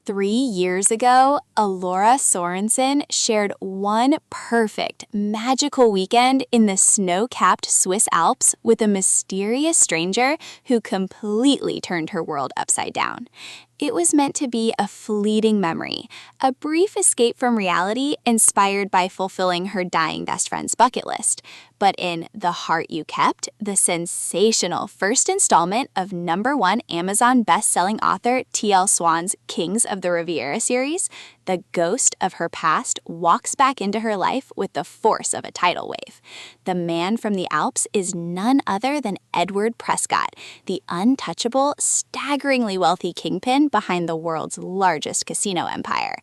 3 years ago, Alora Sorenson shared one perfect, magical weekend in the snow-capped Swiss Alps with a mysterious stranger who completely turned her world upside down. It was meant to be a fleeting memory, a brief escape from reality inspired by fulfilling her dying best friend's bucket list. But in The Heart You Kept, the sensational first installment of #1 Amazon best-selling author T L Swan's Kings of the Riviera series, the ghost of her past walks back into her life with the force of a tidal wave. The man from the Alps is none other than Edward Prescott, the untouchable, staggeringly wealthy kingpin behind the world's largest casino empire.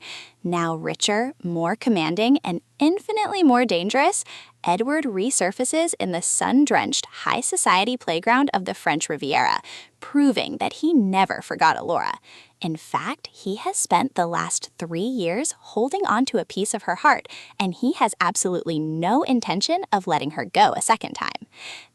Now richer, more commanding, and infinitely more dangerous, Edward resurfaces in the sun-drenched high society playground of the French Riviera, proving that he never forgot Alora. In fact, he has spent the last 3 years holding on to a piece of her heart, and he has absolutely no intention of letting her go a second time.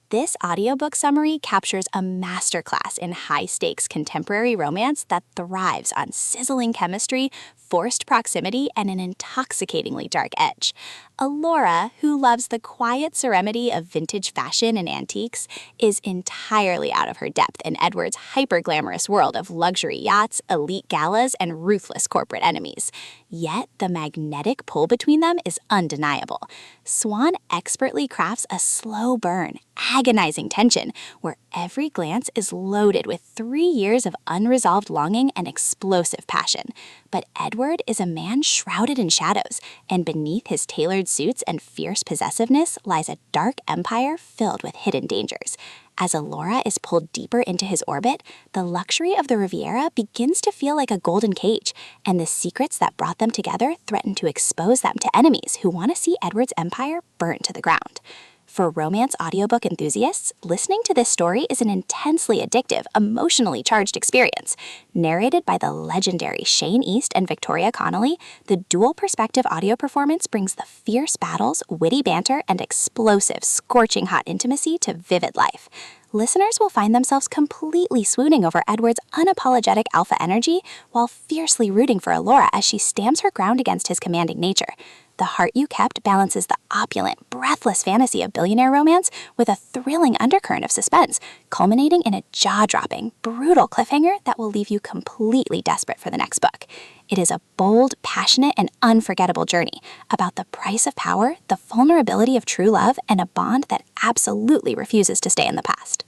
This audiobook summary captures a masterclass in high-stakes contemporary romance that thrives on sizzling chemistry, forced proximity, and an intoxicatingly dark edge. Alora, who loves the quiet serenity of vintage fashion and antiques, is entirely out of her depth in Edward's hyper-glamorous world of luxury yachts, elite galas, and ruthless corporate enemies. Yet, the magnetic pull between them is undeniable. Swan expertly crafts a slow burn, agonizing tension, where every glance is loaded with 3 years of unresolved longing and explosive passion. But Edward is a man shrouded in shadows, and beneath his tailored suits and fierce possessiveness lies a dark empire filled with hidden dangers. As Alora is pulled deeper into his orbit, the luxury of the Riviera begins to feel like a golden cage, and the secrets that brought them together threaten to expose them to enemies who want to see Edward's empire burnt to the ground. For romance audiobook enthusiasts, listening to this story is an intensely addictive, emotionally charged experience. Narrated by the legendary Shane East and Victoria Connolly, the dual-perspective audio performance brings the fierce battles, witty banter, and explosive, scorching-hot intimacy to vivid life. Listeners will find themselves completely swooning over Edward's unapologetic alpha energy while fiercely rooting for Alora as she stands her ground against his commanding nature. The Heart You Kept balances the opulent, breathless fantasy of billionaire romance with a thrilling undercurrent of suspense, culminating in a jaw-dropping, brutal cliffhanger that will leave you completely desperate for the next book. It is a bold, passionate, and unforgettable journey about the price of power, the vulnerability of true love, and a bond that absolutely refuses to stay in the past.